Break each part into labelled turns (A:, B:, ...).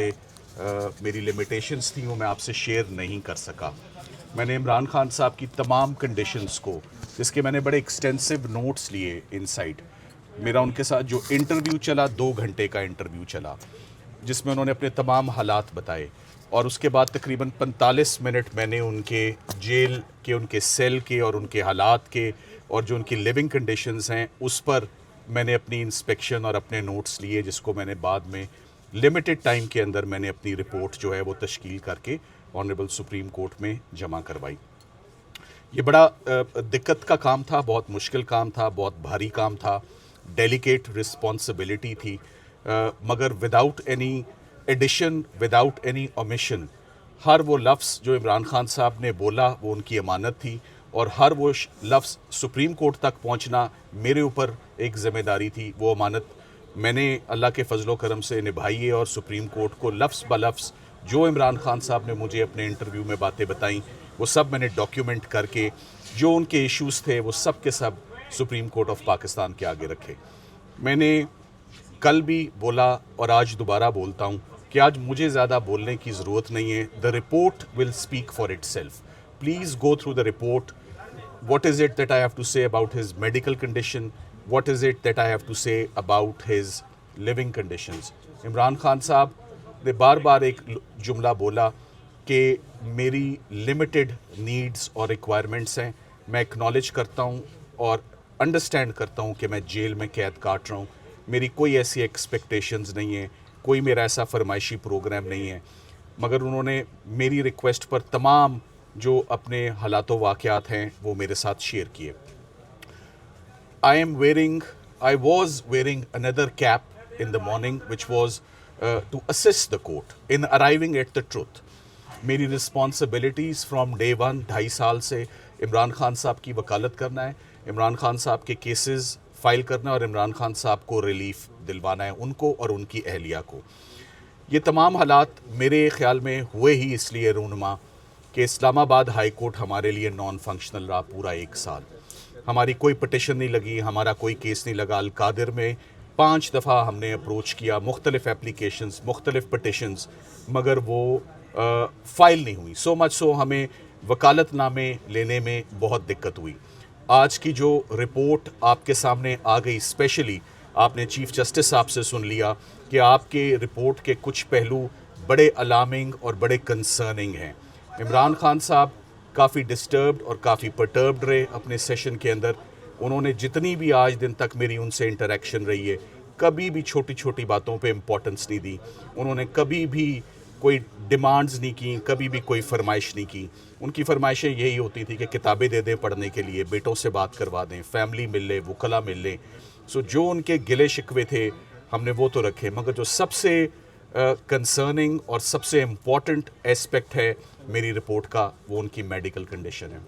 A: पहले मेरी लिमिटेशंस थी वो मैं आपसे शेयर नहीं कर सका। मैंने इमरान खान साहब की तमाम कंडीशंस को, जिसके मैंने बड़े एक्सटेंसिव नोट्स लिए इनसाइड, मेरा उनके साथ जो इंटरव्यू चला 2 घंटे का इंटरव्यू चला जिसमें उन्होंने अपने तमाम हालात बताए, और उसके बाद तकरीबन 45 मिनट मैंने उनके जेल के, उनके सेल के और उनके हालात के और जो उनकी लिविंग कंडीशंस हैं उस पर मैंने अपनी इंस्पेक्शन और अपने नोट्स लिए, जिसको मैंने बाद में लिमिटेड टाइम के अंदर मैंने अपनी रिपोर्ट जो है वो तश्कील करके ऑनरेबल सुप्रीम कोर्ट में जमा करवाई। ये बड़ा दिक्कत का काम था, बहुत मुश्किल काम था, बहुत भारी काम था, डेलिकेट रिस्पॉन्सिबिलिटी थी, मगर without any addition, without any omission, हर वो लफ्ज़ जो इमरान खान साहब ने बोला वो उनकी अमानत थी, और हर वो लफ्ज़ सुप्रीम कोर्ट तक पहुंचना मेरे ऊपर एक ज़िम्मेदारी थी। वो अमानत मैंने अल्लाह के फजलो करम से निभाई है, और सुप्रीम कोर्ट को लफ्ज़ ब लफ्ज़ जो इमरान खान साहब ने मुझे अपने इंटरव्यू में बातें बताई वो सब मैंने डॉक्यूमेंट करके जो उनके इश्यूज़ थे वो सब के सब सुप्रीम कोर्ट ऑफ पाकिस्तान के आगे रखे। मैंने कल भी बोला और आज दोबारा बोलता हूँ कि आज मुझे ज़्यादा बोलने की ज़रूरत नहीं है। The report will speak for it self. Please go through the report. What is it that I have to say about his medical condition? What is it that I have to say about his living conditions? Imran Khan साहब ने बार बार एक जुमला बोला कि मेरी limited needs और requirements हैं। मैं एक्नॉलेज करता हूँ और अंडरस्टैंड करता हूँ कि मैं जेल में कैद काट रहा हूँ। मेरी कोई ऐसी एक्सपेक्टेशंस नहीं है, कोई मेरा ऐसा फरमाइशी प्रोग्राम नहीं है, मगर उन्होंने मेरी रिक्वेस्ट पर तमाम जो अपने हालात वाक़यात हैं वो मेरे साथ शेयर किए। I was wearing another cap in the morning which was to assist the court in arriving at the truth. मेरी रिस्पॉन्सिबिलिटीज़ फ्रॉम डे वन 2.5 साल से इमरान खान साहब की वकालत करना है, इमरान खान साहब के केसेस फाइल करना और इमरान खान साहब को रिलीफ दिलवाना है, उनको और उनकी अहलिया को। ये तमाम हालात मेरे ख़्याल में हुए ही इसलिए रूनुमा कि इस्लामाबाद हाई कोर्ट हमारे लिए नॉन फंक्शनल रहा पूरा 1 साल। हमारी कोई पटिशन नहीं लगी, हमारा कोई केस नहीं लगा। अलकादिर में 5 दफ़ा हमने अप्रोच किया, मुख्तलिफ एप्लीकेशंस, मुख्तलिफ पटिशन्स, मगर वो फ़ाइल नहीं हुई। सो मच सो हमें वकालतनामे लेने में बहुत दिक्कत हुई। आज की जो रिपोर्ट आपके सामने आ गई, स्पेशली आपने चीफ़ जस्टिस साहब से सुन लिया कि आपके रिपोर्ट के कुछ पहलू बड़े अलार्मिंग और बड़े कंसर्निंग हैं। इमरान खान साहब काफ़ी डिस्टर्ब्ड और काफ़ी परटर्ब्ड रहे अपने सेशन के अंदर। उन्होंने जितनी भी आज दिन तक मेरी उनसे इंटरेक्शन रही है, कभी भी छोटी छोटी बातों पे इम्पोर्टेंस नहीं दी। उन्होंने कभी भी कोई डिमांड्स नहीं की, कभी भी कोई फरमाइश नहीं की। उनकी फरमाइशें यही होती थी कि किताबें दे दें पढ़ने के लिए, बेटों से बात करवा दें, फैमिली मिल ले, वकला मिल लें। सो जो उनके गिले शिकवे थे हमने वो तो रखे, मगर जो सबसे कंसर्निंग और सबसे इम्पॉर्टेंट एस्पेक्ट है मेरी रिपोर्ट का वो उनकी मेडिकल कंडीशन है।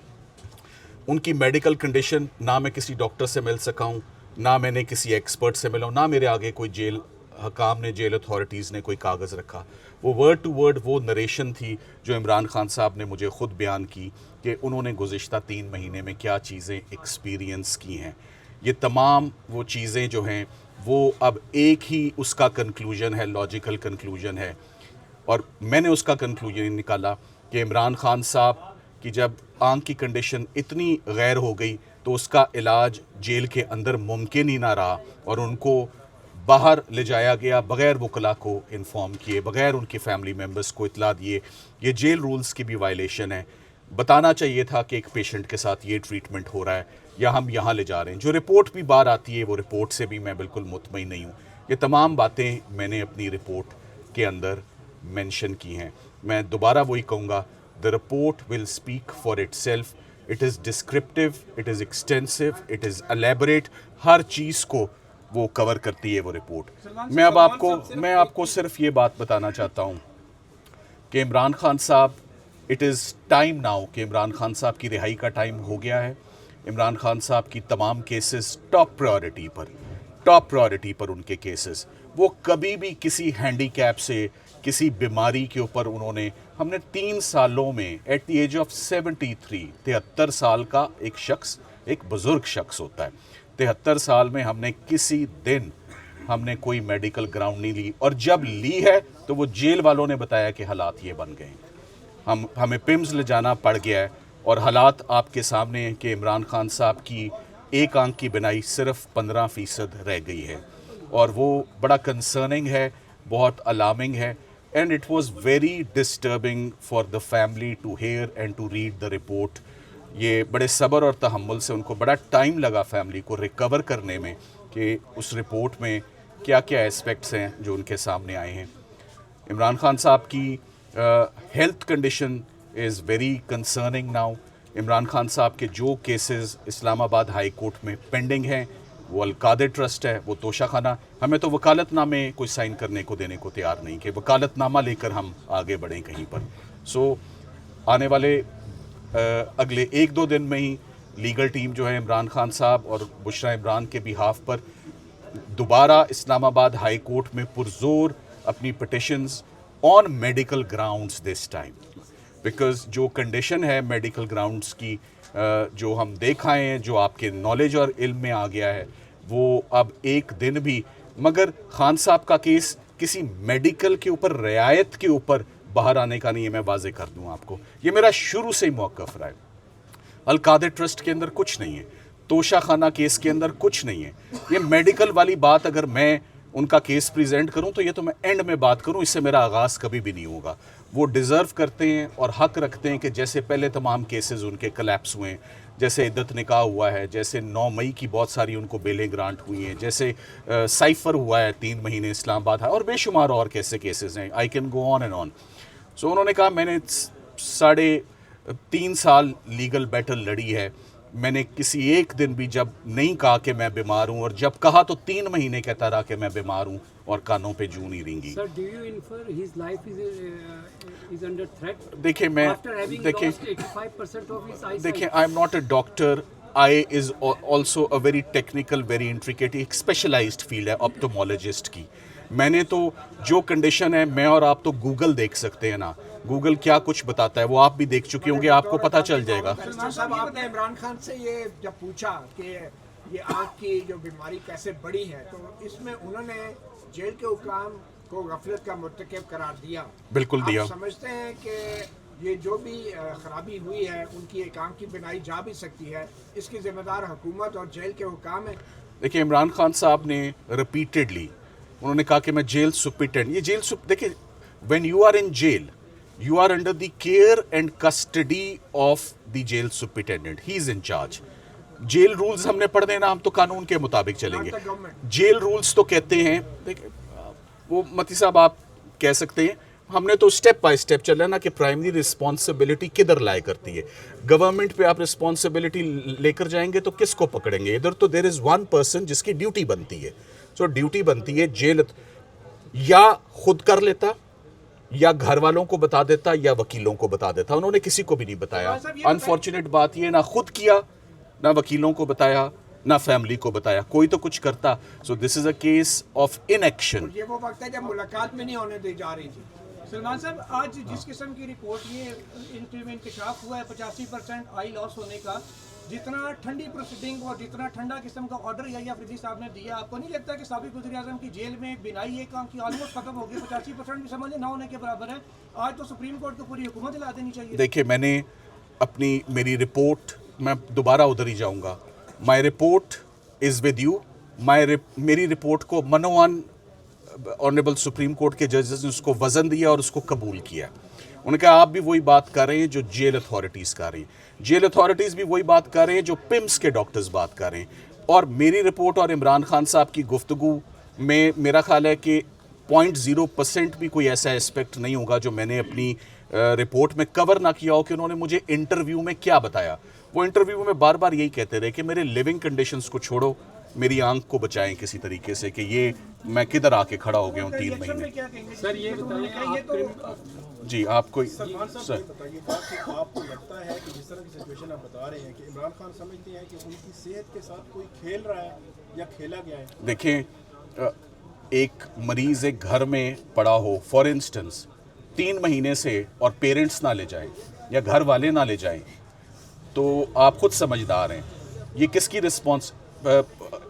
A: उनकी मेडिकल कंडीशन, ना मैं किसी डॉक्टर से मिल सका हूँ, ना मैंने किसी एक्सपर्ट से मिला हूँ, ना मेरे आगे कोई जेल हकाम ने, जेल अथॉरिटीज़ ने कोई कागज़ रखा। वो वर्ड टू वर्ड वो नरेशन थी जो इमरान खान साहब ने मुझे ख़ुद बयान की कि उन्होंने गुज़िश्ता 3 महीने में क्या चीज़ें एक्सपीरियंस की हैं। ये तमाम वो चीज़ें जो हैं वो अब एक ही उसका कंक्लूजन है, लॉजिकल कंक्लूजन है, और मैंने उसका कंक्लूजन निकाला कि इमरान खान साहब की जब आंख की कंडीशन इतनी गैर हो गई तो उसका इलाज जेल के अंदर मुमकिन ही ना रहा, और उनको बाहर ले जाया गया बग़ैर वकला को इन्फॉर्म किए, बग़ैर उनके फैमिली मेम्बर्स को इतला दिए। ये जेल रूल्स की भी वायलेशन है। बताना चाहिए था कि एक पेशेंट के साथ ये ट्रीटमेंट हो रहा है या हम यहाँ ले जा रहे हैं। जो रिपोर्ट भी बाहर आती है वो रिपोर्ट से भी मैं बिल्कुल मुतमईन नहीं हूँ। ये तमाम बातें मैंने अपनी रिपोर्ट के अंदर मेंशन की हैं। मैं दोबारा वही कहूँगा, the report will speak for itself. It is descriptive, it is extensive, it is elaborate. हर चीज़ को वो कवर करती है वो रिपोर्ट। मैं आपको सिर्फ ये बात बताना चाहता हूँ कि इमरान खान साहब, इट इज़ टाइम नाउ कि इमरान खान साहब की रिहाई का टाइम हो गया है। इमरान खान साहब की तमाम केसेस टॉप प्रायोरिटी पर उनके केसेस, वो कभी भी किसी हैंडीकैप से, किसी बीमारी के ऊपर हमने 3 सालों में एट द एज ऑफ 73 साल का एक शख्स, एक बुज़ुर्ग शख्स होता है, 73 साल में हमने किसी दिन ہم نے کوئی میڈیکل گراؤنڈ نہیں لی, اور جب لی ہے تو وہ جیل والوں نے بتایا کہ حالات یہ بن گئے ہیں, ہمیں پمز لے جانا پڑ گیا ہے, اور حالات آپ کے سامنے ہیں کہ عمران خان صاحب کی ایک آنکھ کی بینائی صرف 15% رہ گئی ہے, اور وہ بڑا کنسرننگ ہے, بہت الارمنگ ہے. And it was very disturbing for the family to hear and to read the report. یہ بڑے صبر اور تحمل سے, ان کو بڑا ٹائم لگا فیملی کو ریکور کرنے میں کہ اس رپورٹ میں کیا کیا اسپیکٹس ہیں جو ان کے سامنے آئے ہیں. عمران خان صاحب کی health condition is very concerning now. Imran Khan صاحب کے جو کیسز اسلام آباد ہائی کورٹ میں پینڈنگ ہیں, وہ القادر ٹرسٹ ہے, وہ توشہ خانہ, ہمیں تو وکالت نامے کوئی سائن کرنے کو دینے کو تیار نہیں کہ وکالت نامہ لے کر ہم آگے بڑھیں کہیں پر. سو آنے والے اگلے 1-2 دن میں ہی لیگل ٹیم جو ہے عمران خان صاحب اور بشرا عمران کے بیہاف پر دوبارہ اسلام آباد ہائی کورٹ میں پرزور اپنی petitions on medical grounds this time, because جو کنڈیشن ہے میڈیکل گراؤنڈز کی جو ہم دیکھ آئے ہیں, جو آپ کے نالج اور علم میں آ گیا ہے, وہ اب ایک دن بھی, مگر خان صاحب کا کیس کسی میڈیکل کے اوپر رعایت کے اوپر باہر آنے کا نہیں ہے. میں واضح کر دوں آپ کو, یہ میرا شروع سے ہی موقف رہا ہے. القادر ٹرسٹ کے اندر کچھ نہیں ہے, توشہ خانہ کیس کے اندر کچھ نہیں ہے. یہ میڈیکل والی بات اگر میں ان کا کیس پریزنٹ کروں تو یہ تو میں اینڈ میں بات کروں, اس سے میرا آغاز کبھی بھی نہیں ہوگا. وہ ڈیزرو کرتے ہیں اور حق رکھتے ہیں کہ جیسے پہلے تمام کیسز ان کے کلیپس ہوئے ہیں, جیسے عدت نکاح ہوا ہے, جیسے 9 مئی کی بہت ساری ان کو بیلیں گرانٹ ہوئی ہیں, جیسے سائفر ہوا ہے 3 مہینے اسلام آباد ہے, اور بے شمار اور کیسے کیسز ہیں. I can go on and on. سو انہوں نے کہا میں نے 3.5 سال لیگل بیٹل لڑی ہے, میں نے کسی ایک دن بھی جب نہیں کہا کہ میں بیمار ہوں, اور جب کہا تو 3 مہینے کہتا رہا کہ میں بیمار ہوں, اور کانوں پہ جوں نہیں ریں گی.
B: Sir, do you infer his life is under threat?
A: دیکھیں میں
B: After having lost 85% of his eyesight.
A: دیکھیں I am not a doctor, I is also a very technical, very intricate, ایک اسپیشلائزڈ فیلڈ ہے آپٹومولوجسٹ کی. میں نے تو جو کنڈیشن ہے, میں اور آپ تو گوگل دیکھ سکتے ہیں نا, گوگل کیا کچھ بتاتا ہے وہ آپ بھی دیکھ چکے ہوں گے, آپ کو پتہ چل جائے گا.
C: صاحب آپ نے عمران خان سے یہ جب پوچھا کہ یہ آنکھ کی جو بیماری کیسے بڑی ہے, تو اس میں انہوں نے جیل کے حکام کو غفلت کا مرتکب قرار دیا.
A: بالکل دیا.
C: آپ سمجھتے ہیں کہ یہ جو بھی خرابی ہوئی ہے, ان کی ایک آنکھ کی بینائی جا بھی سکتی ہے, اس کی ذمہ دار حکومت اور جیل کے حکام ہیں؟
A: دیکھیں عمران خان صاحب نے ریپیٹڈلی انہوں نے کہا کہ میں جیل سپرنٹینڈنٹ, یہ جیل دیکھیں when you are in jail you are under the care and custody of the jail superintendent. He is in charge. Jail rules ہم نے پڑھنے نا, ہم تو قانون کے مطابق چلیں گے. جیل رولز تو کہتے ہیں, دیکھیں وہ متی صاحب آپ کہہ سکتے ہیں, ہم نے تو اسٹیپ بائی اسٹیپ چلا نا کہ پرائمری رسپانسبلٹی کدھر لائے کرتی ہے. گورنمنٹ پہ آپ رسپانسبلٹی لے کر جائیں گے تو کس کو پکڑیں گے؟ ادھر تو دیر از ون پرسن جس کی ڈیوٹی بنتی ہے. سو ڈیوٹی بنتی ہے جیل یا خود کر لیتا, یا گھر والوں کو بتا دیتا, یا وکیلوں کو بتا دیتا. انہوں نے کسی کو بھی نہیں بتایا. انفارچونیٹ بات یہ, نہ خود کیا, نہ وکیلوں کو بتایا, نہ فیملی کو بتایا, کوئی تو کچھ کرتا. So this is a case of inaction.
C: یہ وہ وقت ہے جب ملاقات میں نہیں ہونے دی جا رہی تھی.
D: سلمان صاحب آج جس قسم کی رپورٹ یہ انکشاف ہوا ہے 85% آئی لاس ہونے کا, جتنا ٹھنڈی پروسیڈنگ اور جتنا ٹھنڈا قسم کا آرڈر یا فریدی صاحب نے دیا, آپ کو نہیں لگتا کہ سابق وزیر اعظم کی جیل میں بینائی ایک آنکھ کی آلموسٹ ختم ہو گئی, 85% بھی سمجھے نہ ہونے کے برابر ہے, آج تو سپریم کورٹ کو پوری حکومت ہلا دینی چاہیے.
A: دیکھیں میں نے میری رپورٹ, میں دوبارہ ادھر ہی جاؤں گا, مائی رپورٹ از ود یو. میری رپورٹ کو منوان آنریبل سپریم کورٹ کے ججز نے اس کو وزن دیا اور اس کو قبول کیا. انہوں نے کہا آپ بھی وہی بات کر رہے ہیں جو جیل اتھارٹیز کر رہی ہیں, جیل اتھارٹیز بھی وہی بات کر رہے ہیں جو پمس کے ڈاکٹرز بات کر رہے ہیں. اور میری رپورٹ اور عمران خان صاحب کی گفتگو میں میرا خیال ہے کہ 0.0% بھی کوئی ایسا اسپیکٹ نہیں ہوگا جو میں نے اپنی رپورٹ میں کور نہ کیا ہو کہ انہوں نے مجھے انٹرویو میں کیا بتایا. وہ انٹرویو میں بار بار یہی کہتے رہے کہ میرے لیونگ کنڈیشنز کو چھوڑو, میری آنکھ کو بچائیں کسی طریقے سے, کہ یہ میں کدھر آ کے کھڑا ہو گیا ہوں 3 مہینے.
B: سر یہ بتائیں
A: جی آپ کو
E: سر بتائیے گا کہ آپ کو لگتا ہے کہ جس طرح کی سچویشن آپ بتا رہے ہیں کہ عمران خان سمجھتے ہیں کہ ان کی صحت کے ساتھ کوئی کھیل رہا ہے یا کھیلا گیا ہے؟
A: دیکھیں ایک مریض ایک گھر میں پڑا ہو فار انسٹنس 3 مہینے سے, اور پیرنٹس نہ لے جائیں یا گھر والے نہ لے جائیں, تو آپ خود سمجھدار ہیں یہ کس کی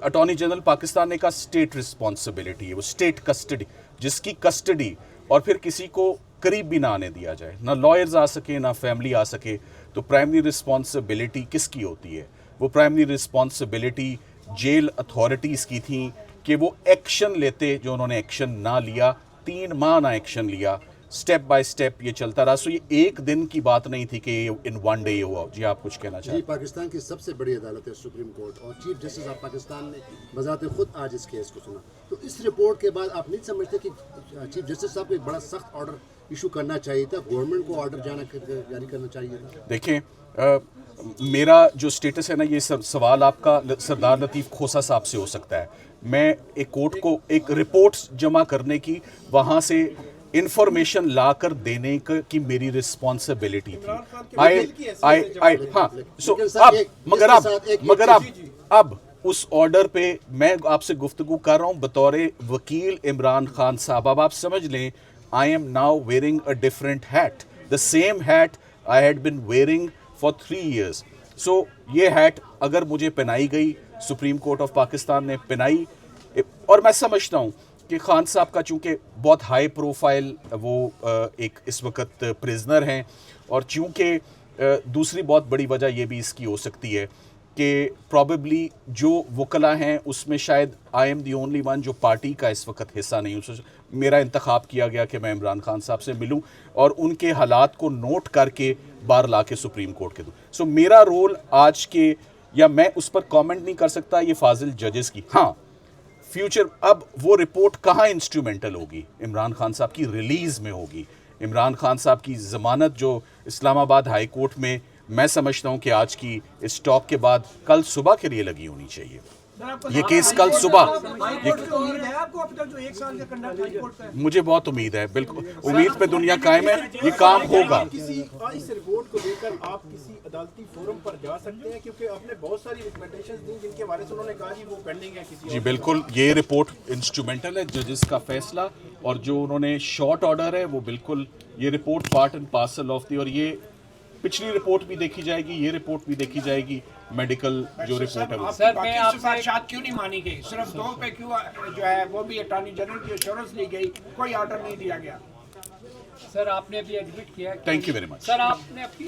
A: अटॉर्नी जनरल पाकिस्तान ने कहा स्टेट रिस्पॉन्सिबिलिटी है, वो स्टेट कस्टडी, जिसकी कस्टडी और फिर किसी को करीब भी ना आने दिया जाए, ना लॉयर्स आ सके ना फैमिली आ सके, तो प्राइमरी रिस्पॉन्सिबिलिटी किसकी होती है? वो प्राइमरी रिस्पॉन्सिबिलिटी जेल अथॉरिटीज़ की थी कि वो एक्शन लेते, जो उन्होंने एक्शन ना लिया, 3 माह ना एक्शन लिया, स्टेप बाय स्टेप ये चलता रहा। सो ये एक दिन की बात नहीं थी कि इन वन डे ये हुआ। जी आप कुछ कहना चाहते
F: जी, पाकिस्तान की सबसे बड़ी अदालत है सुप्रीम कोर्ट, और चीफ जस्टिस ऑफ पाकिस्तान ने बजाते खुद आज इस केस को सुना। तो इस रिपोर्ट के बाद आप नहीं समझते कि चीफ जस्टिस साहब को एक बड़ा सख्त ऑर्डर इशू करना चाहिए था, गवर्नमेंट को ऑर्डर जारी करना चाहिए था?
A: देखें, मेरा जो स्टेटस है ना, ये सवाल आपका सरदार लतीफ़ खोसा साहब से हो सकता है। मैं एक कोर्ट को एक रिपोर्ट जमा करने की, वहाँ से इंफॉर्मेशन ला कर देने की मेरी रिस्पॉन्सिबिलिटी थी। हाँ, सो अब उस ऑर्डर पे मैं आपसे गुफ्तगू कर रहा हूँ बतौर वकील इमरान खान साहब। अब आप समझ लें, I am now wearing a different hat, the same hat I had been wearing for 3 years. So ये hat अगर मुझे पहनाई गई, सुप्रीम कोर्ट ऑफ पाकिस्तान ने पहनाई, और मैं समझता हूँ कि खान साहब का चूँकि बहुत हाई प्रोफाइल वो एक इस वक्त प्रिजनर हैं, और चूँकि दूसरी बहुत बड़ी वजह ये भी इसकी हो सकती है कि प्रॉबेबली जो वकला हैं उसमें शायद I am the only one जो पार्टी का इस वक्त हिस्सा नहीं हूँ। मेरा इंतखाब किया गया कि मैं इमरान खान साहब से मिलूं और उनके हालात को नोट करके बाहर ला के सुप्रीम कोर्ट के दूँ। सो मेरा रोल आज के, या मैं उस पर कमेंट नहीं कर सकता, ये फाजिल जजेस की। हाँ, फ्यूचर, अब वो रिपोर्ट कहाँ इंस्ट्रूमेंटल होगी? इमरान खान साहब की रिलीज़ में होगी। इमरान खान साहब की ज़मानत जो इस्लामाबाद हाई कोर्ट में, मैं समझता हूं कि आज की इस टॉक के बाद कल सुबह के लिए लगी होनी चाहिए। ये केस कल सुबह, मुझे बहुत उम्मीद है, बिल्कुल उम्मीद पे दुनिया कायम है, ये काम होगा।
E: इस रिपोर्ट को लेकर आप किसी अदालती फोरम पर जा सकते हैं, क्योंकि आपने बहुत सारी रिकमेंडेशंस दी जिनके बारे में उन्होंने कहा जी वो पेंडिंग है किसी।
A: जी बिल्कुल, ये रिपोर्ट इंस्ट्रूमेंटल है, जजेस का फैसला, और जो उन्होंने शॉर्ट ऑर्डर है वो बिल्कुल, ये report part and parcel of the, और ये पिछली रिपोर्ट भी देखी जाएगी, ये रिपोर्ट भी देखी जाएगी, मेडिकल जो रिपोर्ट है वो।
C: सर मैं आपसे शायद क्यों नहीं मानी गई, सिर्फ 2 पे क्यों जो है वो भी अटॉर्नी जनरल की एश्योरेंस ली गई, कोई ऑर्डर नहीं दिया गया?
B: सर आपने भी एडमिट किया।
A: Thank you very much.
B: Sir आपने अपनी